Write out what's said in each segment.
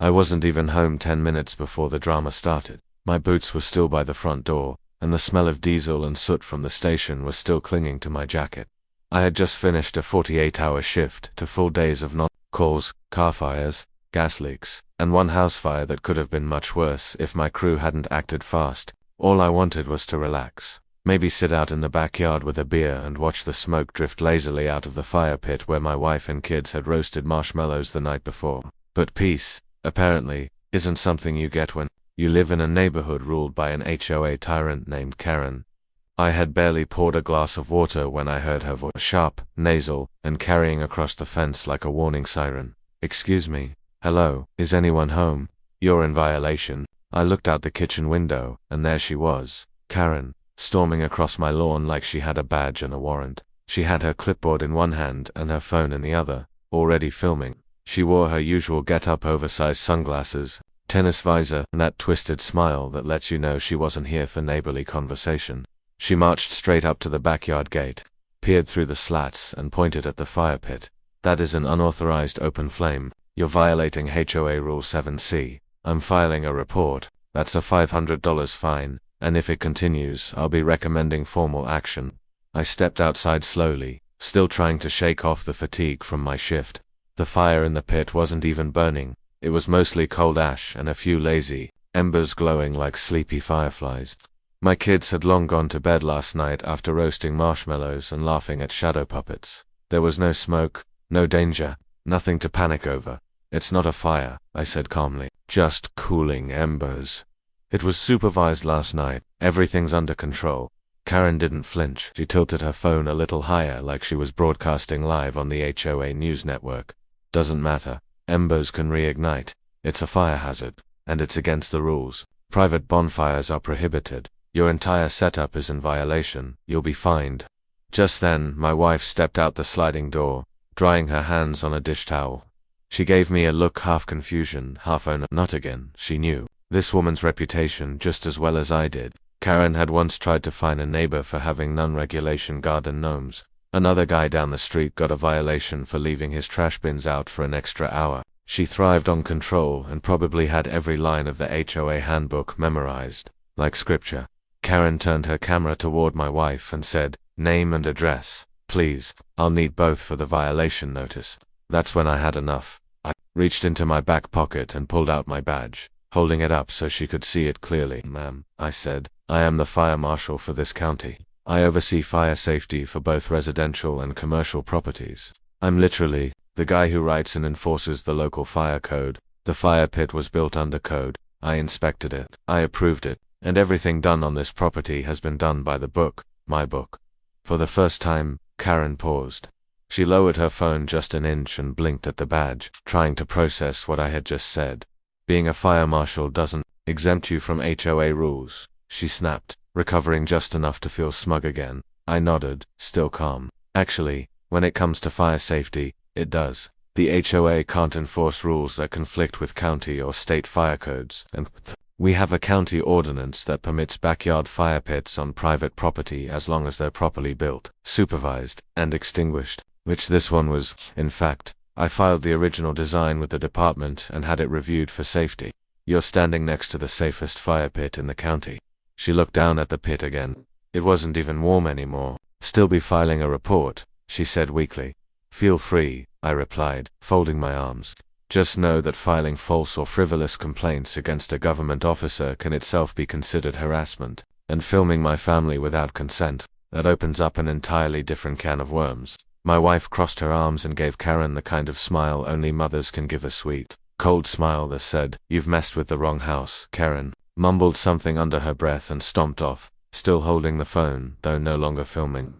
I wasn't even home 10 minutes before the drama started. My boots were still by the front door, and the smell of diesel and soot from the station was still clinging to my jacket. I had just finished a 48-hour shift to full days of calls, car fires, gas leaks, and one house fire that could have been much worse if my crew hadn't acted fast. All I wanted was to relax. Maybe sit out in the backyard with a beer and watch the smoke drift lazily out of the fire pit where my wife and kids had roasted marshmallows the night before. But peace, apparently, isn't something you get when you live in a neighborhood ruled by an HOA tyrant named Karen. I had barely poured a glass of water when I heard her voice, sharp, nasal, and carrying across the fence like a warning siren. "Excuse me. Hello, is anyone home? You're in violation." I looked out the kitchen window, and there she was, Karen, storming across my lawn like she had a badge and a warrant. She had her clipboard in one hand and her phone in the other, already filming. She wore her usual get-up oversized sunglasses, tennis visor, and that twisted smile that lets you know she wasn't here for neighborly conversation. She marched straight up to the backyard gate, peered through the slats, and pointed at the fire pit. "That is an unauthorized open flame. You're violating HOA Rule 7C. I'm filing a report. That's a $500 fine, and if it continues, I'll be recommending formal action." I stepped outside slowly, still trying to shake off the fatigue from my shift. The fire in the pit wasn't even burning. It was mostly cold ash and a few lazy embers glowing like sleepy fireflies. My kids had long gone to bed last night after roasting marshmallows and laughing at shadow puppets. There was no smoke, no danger, nothing to panic over. "It's not a fire," I said calmly. "Just cooling embers. It was supervised last night. Everything's under control." Karen didn't flinch. She tilted her phone a little higher like she was broadcasting live on the HOA news network. "Doesn't matter. Embers can reignite. It's a fire hazard, and it's against the rules. Private bonfires are prohibited. Your entire setup is in violation. You'll be fined." Just then, my wife stepped out the sliding door, drying her hands on a dish towel. She gave me a look, half confusion, half not again. She knew this woman's reputation just as well as I did. Karen had once tried to fine a neighbor for having non-regulation garden gnomes. Another guy down the street got a violation for leaving his trash bins out for an extra hour. She thrived on control and probably had every line of the HOA handbook memorized, like scripture. Karen turned her camera toward my wife and said, "Name and address, please. I'll need both for the violation notice." That's when I had enough. I reached into my back pocket and pulled out my badge, holding it up so she could see it clearly. "Ma'am," I said, "I am the Fire Marshal for this county. I oversee fire safety for both residential and commercial properties. I'm literally the guy who writes and enforces the local fire code. The fire pit was built under code. I inspected it. I approved it. And everything done on this property has been done by the book, my book." For the first time, Karen paused. She lowered her phone just an inch and blinked at the badge, trying to process what I had just said. "Being a fire marshal doesn't exempt you from HOA rules," she snapped, recovering just enough to feel smug again. I nodded, still calm. "Actually, when it comes to fire safety, it does. The HOA can't enforce rules that conflict with county or state fire codes, and we have a county ordinance that permits backyard fire pits on private property as long as they're properly built, supervised, and extinguished, which this one was. In fact, I filed the original design with the department and had it reviewed for safety. You're standing next to the safest fire pit in the county." She looked down at the pit again. It wasn't even warm anymore. "Still be filing a report," she said weakly. "Feel free," I replied, folding my arms. "Just know that filing false or frivolous complaints against a government officer can itself be considered harassment, and filming my family without consent, that opens up an entirely different can of worms." My wife crossed her arms and gave Karen the kind of smile only mothers can give a sweet, cold smile that said, "You've messed with the wrong house." Karen mumbled something under her breath and stomped off, still holding the phone, though no longer filming.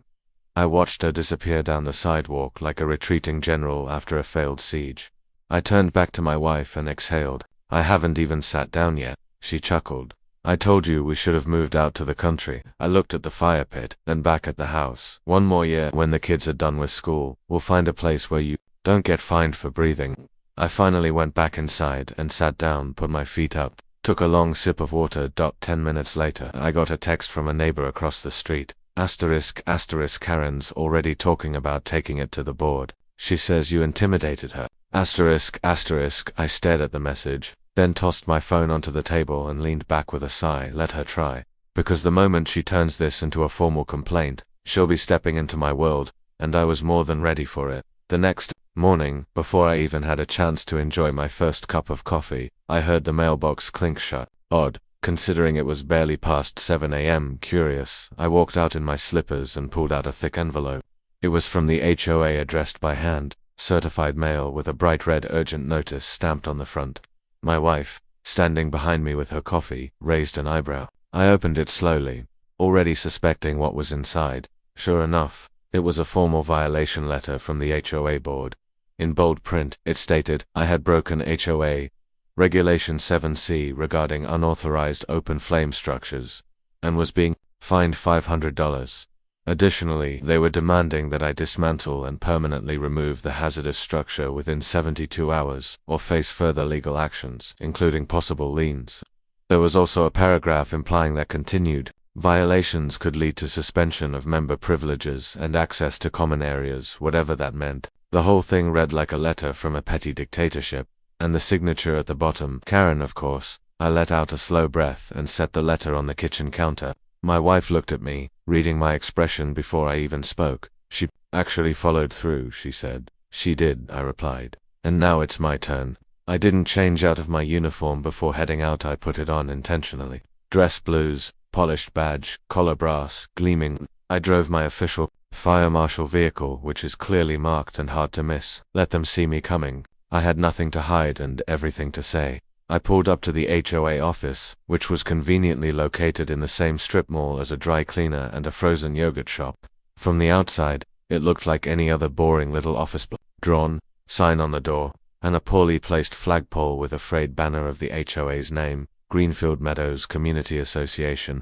I watched her disappear down the sidewalk like a retreating general after a failed siege. I turned back to my wife and exhaled. "I haven't even sat down yet," she chuckled. "I told you we should have moved out to the country." I looked at the fire pit, then back at the house. "One more year, when the kids are done with school, we'll find a place where you don't get fined for breathing." I finally went back inside and sat down, put my feet up, took a long sip of water. 10 minutes later, I got a text from a neighbor across the street. ***, Karen's already talking about taking it to the board. She says you intimidated her. Asterisk, asterisk, I stared at the message, then tossed my phone onto the table and leaned back with a sigh. Let her try. Because the moment she turns this into a formal complaint, she'll be stepping into my world, and I was more than ready for it. The next morning, before I even had a chance to enjoy my first cup of coffee, I heard the mailbox clink shut. Odd, considering it was barely past 7 a.m. Curious, I walked out in my slippers and pulled out a thick envelope. It was from the HOA, addressed by hand, certified mail with a bright red urgent notice stamped on the front. My wife, standing behind me with her coffee, raised an eyebrow. I opened it slowly, already suspecting what was inside. Sure enough, it was a formal violation letter from the HOA board. In bold print, it stated, I had broken HOA Regulation 7C regarding unauthorized open flame structures, and was being fined $500. Additionally, they were demanding that I dismantle and permanently remove the hazardous structure within 72 hours, or face further legal actions, including possible liens. There was also a paragraph implying that continued violations could lead to suspension of member privileges and access to common areas, whatever that meant. The whole thing read like a letter from a petty dictatorship, and the signature at the bottom, Karen, of course. I let out a slow breath and set the letter on the kitchen counter. My wife looked at me, reading my expression before I even spoke. She actually followed through, she said. She did, I replied. And now it's my turn. I didn't change out of my uniform before heading out. I put it on intentionally. Dress blues, polished badge, collar brass, gleaming. I drove my official Fire Marshal vehicle, which is clearly marked and hard to miss. Let them see me coming. I had nothing to hide and everything to say. I pulled up to the HOA office, which was conveniently located in the same strip mall as a dry cleaner and a frozen yogurt shop. From the outside, it looked like any other boring little office block. Drawn, sign on the door, and a poorly placed flagpole with a frayed banner of the HOA's name, Greenfield Meadows Community Association.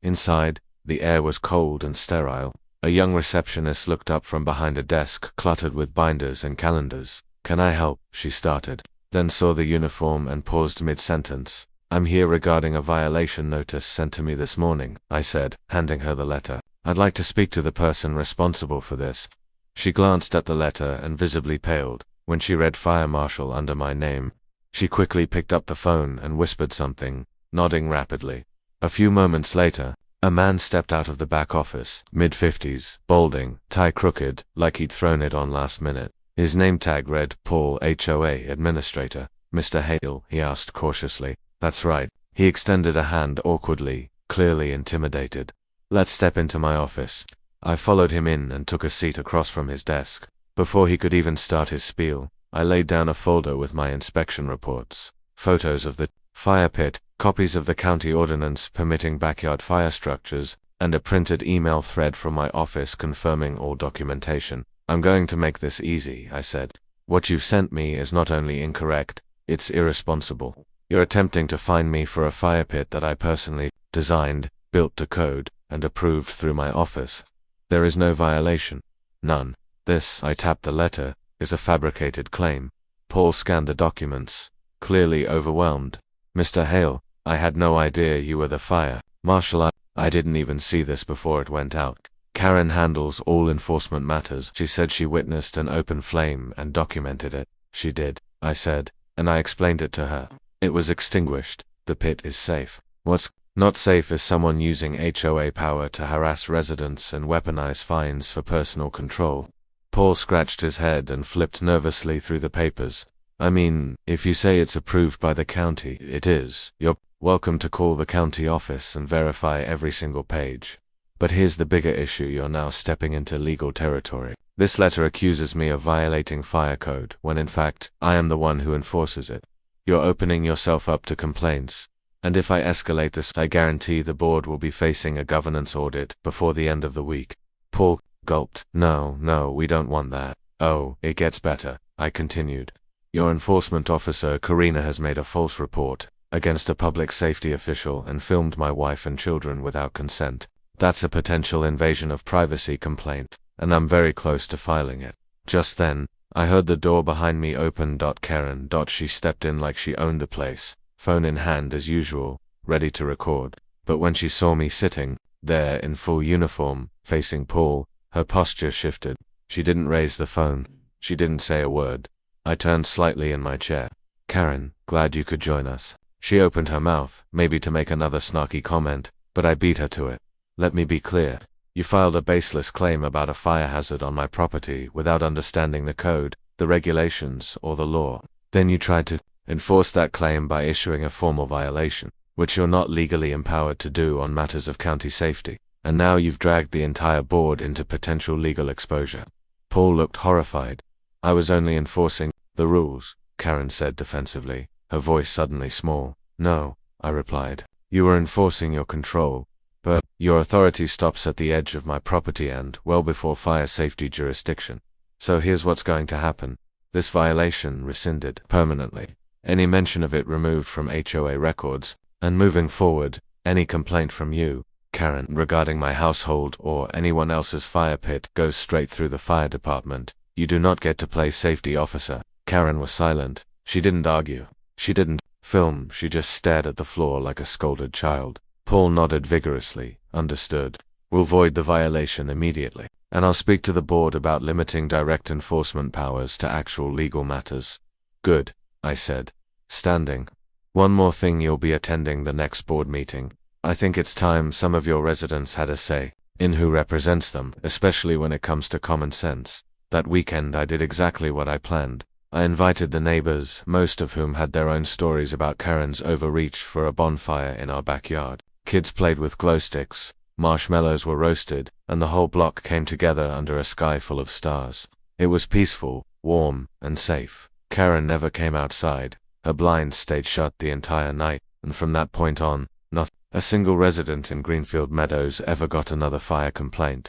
Inside, the air was cold and sterile. A young receptionist looked up from behind a desk cluttered with binders and calendars. Can I help? She started, then saw the uniform and paused mid-sentence. I'm here regarding a violation notice sent to me this morning, I said, handing her the letter. I'd like to speak to the person responsible for this. She glanced at the letter and visibly paled. When she read Fire Marshal under my name, she quickly picked up the phone and whispered something, nodding rapidly. A few moments later, a man stepped out of the back office, mid-50s, balding, tie crooked, like he'd thrown it on last minute. His name tag read, Paul, HOA Administrator. Mr. Hale, he asked cautiously. That's right. He extended a hand awkwardly, clearly intimidated. Let's step into my office. I followed him in and took a seat across from his desk. Before he could even start his spiel, I laid down a folder with my inspection reports, photos of the fire pit, copies of the county ordinance permitting backyard fire structures, and a printed email thread from my office confirming all documentation. I'm going to make this easy, I said. What you've sent me is not only incorrect, it's irresponsible. You're attempting to fine me for a fire pit that I personally designed, built to code, and approved through my office. There is no violation. None. This, I tapped the letter, is a fabricated claim. Paul scanned the documents, clearly overwhelmed. Mr. Hale, I had no idea you were the fire marshal. I didn't even see this before it went out. Karen handles all enforcement matters. She said she witnessed an open flame and documented it. She did, I said, and I explained it to her. It was extinguished. The pit is safe. What's not safe is someone using HOA power to harass residents and weaponize fines for personal control. Paul scratched his head and flipped nervously through the papers. I mean, if you say it's approved by the county, it is. You're welcome to call the county office and verify every single page. But here's the bigger issue. You're now stepping into legal territory. This letter accuses me of violating fire code, when in fact, I am the one who enforces it. You're opening yourself up to complaints. And if I escalate this, I guarantee the board will be facing a governance audit before the end of the week. Paul gulped. No, we don't want that. Oh, it gets better, I continued. Your enforcement officer, Karina, has made a false report against a public safety official and filmed my wife and children without consent. That's a potential invasion of privacy complaint, and I'm very close to filing it. Just then, I heard the door behind me open. Karen. She stepped in like she owned the place, phone in hand as usual, ready to record. But when she saw me sitting there in full uniform, facing Paul, her posture shifted. She didn't raise the phone. She didn't say a word. I turned slightly in my chair. Karen, glad you could join us. She opened her mouth, maybe to make another snarky comment, but I beat her to it. Let me be clear. You filed a baseless claim about a fire hazard on my property without understanding the code, the regulations, or the law. Then you tried to enforce that claim by issuing a formal violation, which you're not legally empowered to do on matters of county safety. And now you've dragged the entire board into potential legal exposure. Paul looked horrified. I was only enforcing the rules, Karen said defensively, her voice suddenly small. No, I replied. You were enforcing your control. But your authority stops at the edge of my property and well before fire safety jurisdiction. So here's what's going to happen. This violation rescinded permanently. Any mention of it removed from HOA records, and moving forward, any complaint from you, Karen, regarding my household or anyone else's fire pit goes straight through the fire department. You do not get to play safety officer. Karen was silent. She didn't argue. She didn't film. She just stared at the floor like a scolded child. Paul nodded vigorously. Understood. We'll void the violation immediately. And I'll speak to the board about limiting direct enforcement powers to actual legal matters. Good, I said, standing. One more thing, you'll be attending the next board meeting. I think it's time some of your residents had a say in who represents them, especially when it comes to common sense. That weekend I did exactly what I planned. I invited the neighbors, most of whom had their own stories about Karen's overreach, for a bonfire in our backyard. Kids played with glow sticks, marshmallows were roasted, and the whole block came together under a sky full of stars. It was peaceful, warm, and safe. Karen never came outside. Her blinds stayed shut the entire night, and from that point on, not a single resident in Greenfield Meadows ever got another fire complaint.